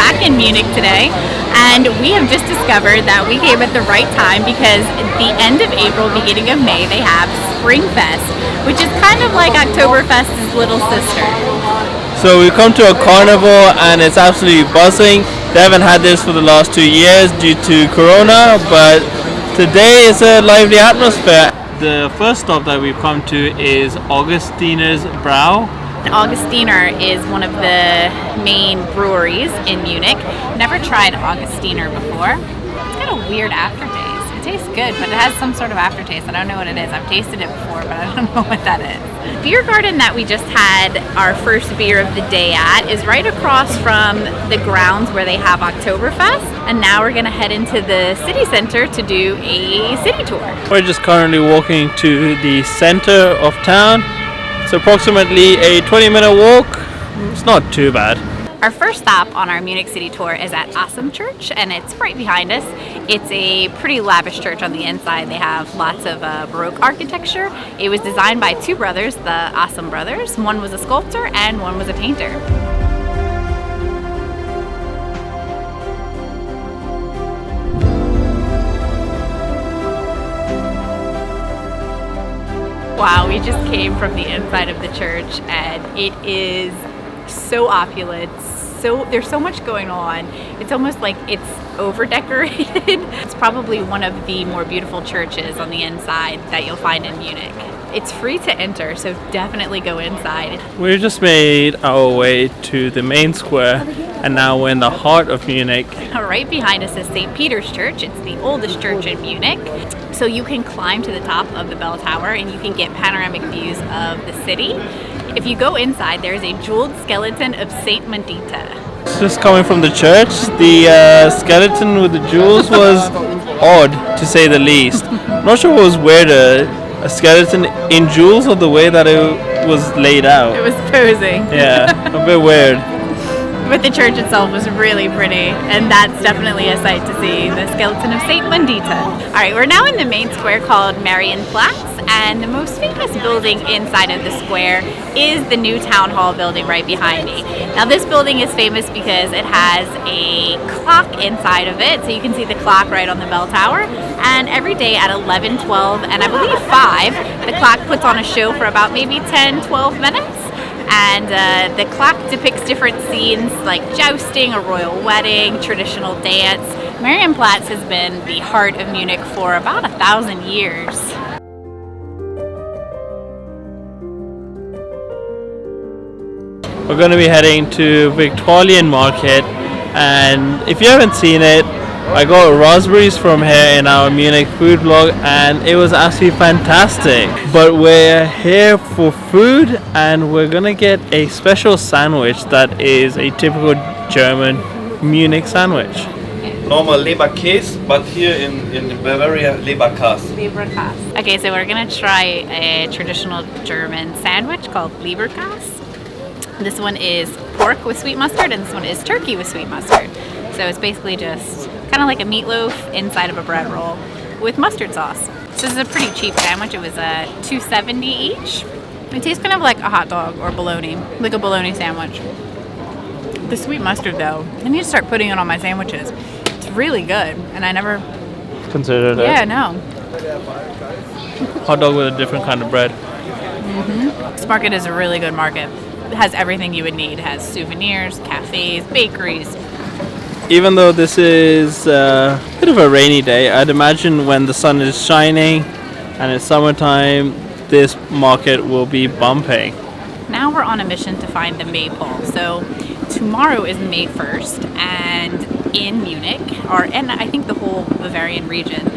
back in Munich today, and we have just discovered that we came at the right time because at the end of April, beginning of May, they have Springfest, which is kind of like Oktoberfest's little sister. So we come to a carnival and it's absolutely buzzing. They haven't had this for the last 2 years due to Corona, but today is a lively atmosphere. The first stop that we've come to is Augustiner's Brau. Augustiner is one of the main breweries in Munich. Never tried Augustiner before. It's got a weird aftertaste. It tastes good, but it has some sort of aftertaste. I don't know what it is. I've tasted it before, but I don't know what that is. Beer garden that we just had our first beer of the day at is right across from the grounds where they have Oktoberfest, and now we're gonna head into the city center to do a city tour. We're just currently walking to the center of town. It's approximately a 20-minute walk. It's not too bad. Our first stop on our Munich city tour is at Asam Church, and it's right behind us. It's a pretty lavish church on the inside. They have lots of Baroque architecture. It was designed by two brothers, the Asam brothers. One was a sculptor and one was a painter. Wow, we just came from the inside of the church and it is so opulent. There's so much going on. It's almost like it's over decorated. It's probably one of the more beautiful churches on the inside that you'll find in Munich. It's free to enter, so definitely go inside. We just made our way to the main square and now we're in the heart of Munich. Right behind us is St. Peter's Church. It's the oldest church in Munich. So you can climb to the top of the bell tower and you can get panoramic views of the city. If you go inside, there's a jeweled skeleton of Saint Munditia. Just coming from the church, the skeleton with the jewels was odd, to say the least. I'm not sure what was weirder, a skeleton in jewels or the way that it was laid out. It was posing. Yeah, a bit weird. But the church itself was really pretty, and that's definitely a sight to see, the skeleton of Saint Munditia. All right, we're now in the main square called Marienplatz, and the most famous building inside of the square is the new town hall building right behind me. Now this building is famous because it has a clock inside of it, so you can see the clock right on the bell tower, and every day at 11, 12, and I believe 5, the clock puts on a show for about maybe 10, 12 minutes. And the clock depicts different scenes like jousting, a royal wedding, traditional dance. Marienplatz has been the heart of Munich for about 1,000 years. We're going to be heading to Viktualienmarkt, and if you haven't seen it, I got raspberries from here in our Munich food vlog and it was absolutely fantastic. But we're here for food and we're gonna get a special sandwich that is a typical German Munich sandwich. Normal Leberkäse, but here in Bavaria, Leberkäse. Leberkäse. Okay, so we're gonna try a traditional German sandwich called Leberkäse. This one is pork with sweet mustard and this one is turkey with sweet mustard. So it's basically just kind of like a meatloaf inside of a bread roll with mustard sauce. So this is a pretty cheap sandwich. It was $2.70 each. It tastes kind of like a hot dog or bologna, like a bologna sandwich. The sweet mustard though, I need to start putting it on my sandwiches. It's really good, and I never considered it. Yeah, no. Hot dog with a different kind of bread. Mm-hmm. This market is a really good market. It has everything you would need. It has souvenirs, cafes, bakeries. Even though this is a bit of a rainy day, I'd imagine when the sun is shining and it's summertime, this market will be bumping. Now we're on a mission to find the Maypole. So tomorrow is May 1st, and in Munich, and I think the whole Bavarian region,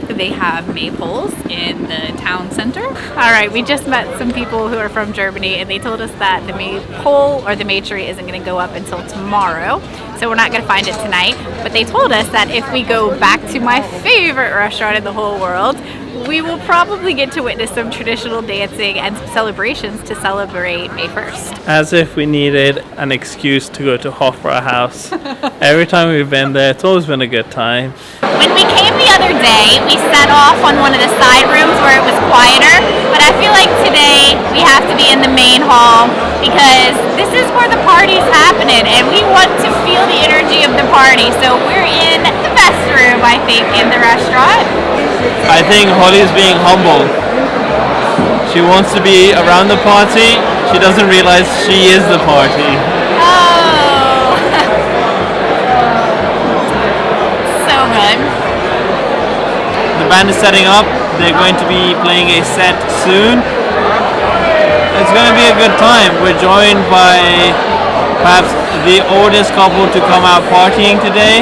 they have Maypoles in the town center. All right, we just met some people who are from Germany and they told us that the Maypole or the May tree isn't going to go up until tomorrow. So we're not going to find it tonight. But they told us that if we go back to my favorite restaurant in the whole world, we will probably get to witness some traditional dancing and some celebrations to celebrate May 1st. As if we needed an excuse to go to Hofbräuhaus. Every time we've been there, it's always been a good time. When we came the other day, we set off on one of the side rooms where it was quieter, but I feel like today we have to be in the main hall because this is where the party's happening and we want to feel feel the energy of the party. So we're in the best room, I think, in the restaurant. I think Holly's being humble. She wants to be around the party. She doesn't realize she is the party. Oh. So good. The band is setting up. They're going to be playing a set soon. It's going to be a good time. We're joined by perhaps the oldest couple to come out partying today.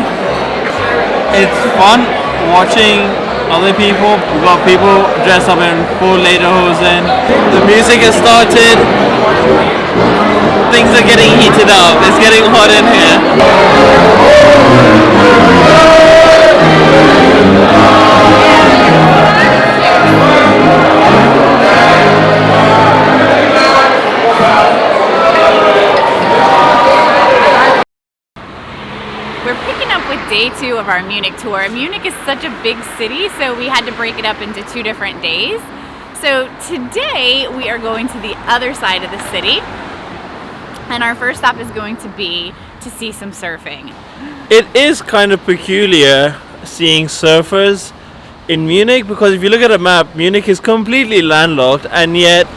It's fun watching other people. We've got people dressed up in full lederhosen. The music has started. Things are getting heated up. It's getting hot in here. We're picking up with day 2 of our Munich tour. Munich is such a big city, so we had to break it up into 2 different days. So today we are going to the other side of the city, and our first stop is going to be to see some surfing. It is kind of peculiar seeing surfers in Munich, because if you look at a map, Munich is completely landlocked, and yet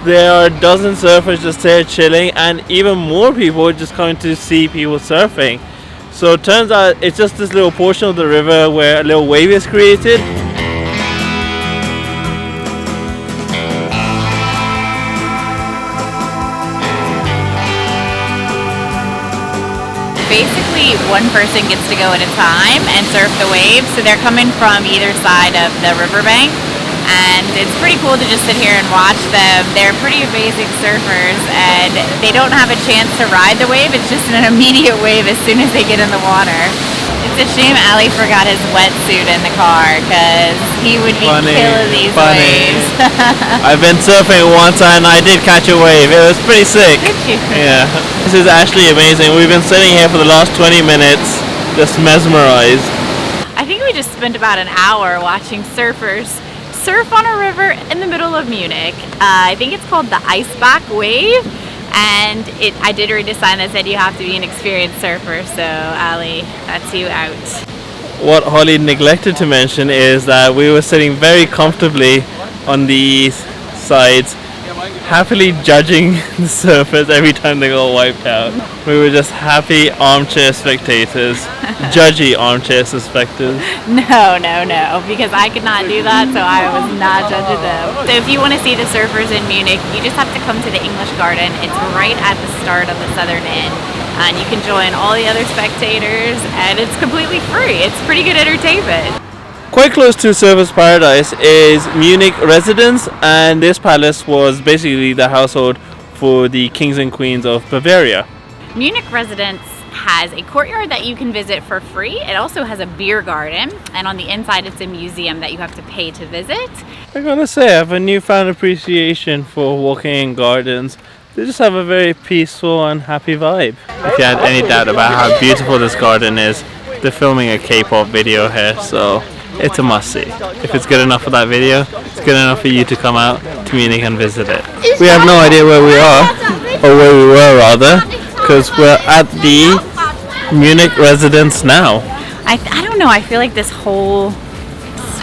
there are a dozen surfers just there chilling, and even more people just coming to see people surfing. So it turns out it's just this little portion of the river where a little wave is created. Basically, one person gets to go at a time and surf the waves. So they're coming from either side of the riverbank, and it's pretty cool to just sit here and watch them. They're pretty amazing surfers, and they don't have a chance to ride the wave. It's just an immediate wave as soon as they get in the water. It's a shame Ali forgot his wetsuit in the car, because he would be killing these waves. I've been surfing once and I did catch a wave. It was pretty sick. Did you? Yeah. This is actually amazing. We've been sitting here for the last 20 minutes, just mesmerized. I think we just spent about an hour watching surfers surf on a river in the middle of Munich. I think it's called the Eisbachwelle, and I did read a sign that said you have to be an experienced surfer, so Ali, that's you out. What Holly neglected to mention is that we were sitting very comfortably on these sides, happily judging the surfers every time they got wiped out. We were just happy armchair spectators, judgy armchair spectators. No, because I could not do that, so I was not judging them. So if you want to see the surfers in Munich, you just have to come to the English Garden. It's right at the start of the southern end, and you can join all the other spectators, and it's completely free. It's pretty good entertainment. Quite close to Surfer's Paradise is Munich Residenz, and this palace was basically the household for the kings and queens of Bavaria. Munich Residenz has a courtyard that you can visit for free. It also has a beer garden, and on the inside it's a museum that you have to pay to visit. I gotta say, I have a newfound appreciation for walking in gardens. They just have a very peaceful and happy vibe. If you had any doubt about how beautiful this garden is, they're filming a K-pop video here, so it's a must-see. If it's good enough for that video, it's good enough for you to come out to Munich and visit it. We have no idea where we are, or where we were rather, because we're at the Munich Residenz now. I don't know, I feel like this whole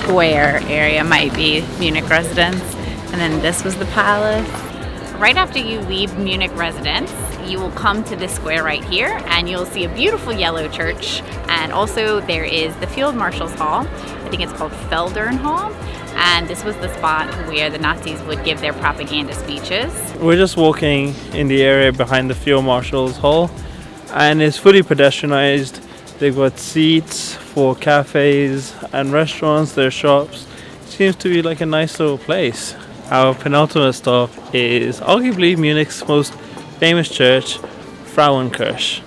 square area might be Munich Residenz, and then this was the palace. Right after you leave Munich Residenz, you will come to this square right here, and you'll see a beautiful yellow church, and also there is the Field Marshal's Hall. I think it's called Feldern Hall, and this was the spot where the Nazis would give their propaganda speeches. We're just walking in the area behind the Field Marshal's Hall, and it's fully pedestrianized. They've got seats for cafes and restaurants, their shops. It seems to be like a nice little place. Our penultimate stop is arguably Munich's most famous church, Frauenkirche.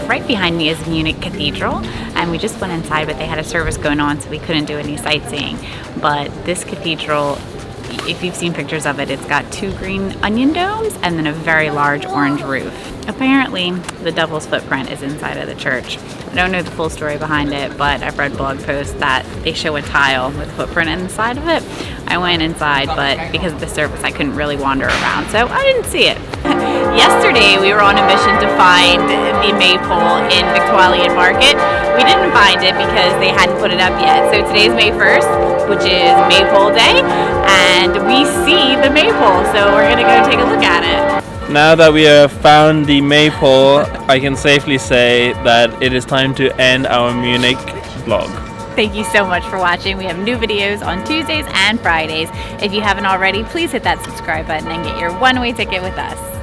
Right behind me is Munich Cathedral, and we just went inside, but they had a service going on, so we couldn't do any sightseeing. But this cathedral, if you've seen pictures of it, it's got 2 green onion domes and then a very large orange roof. Apparently, the devil's footprint is inside of the church. I don't know the full story behind it, but I've read blog posts that they show a tile with footprint inside of it. I went inside, but because of the service, I couldn't really wander around, so I didn't see it. Yesterday we were on a mission to find the Maypole in Viktualienmarkt. We didn't find it because they hadn't put it up yet. So today's May 1st, which is Maypole Day, and we see the Maypole, so we're gonna go take a look at it. Now that we have found the Maypole, I can safely say that it is time to end our Munich vlog. Thank you so much for watching. We have new videos on Tuesdays and Fridays. If you haven't already, please hit that subscribe button and get your one-way ticket with us.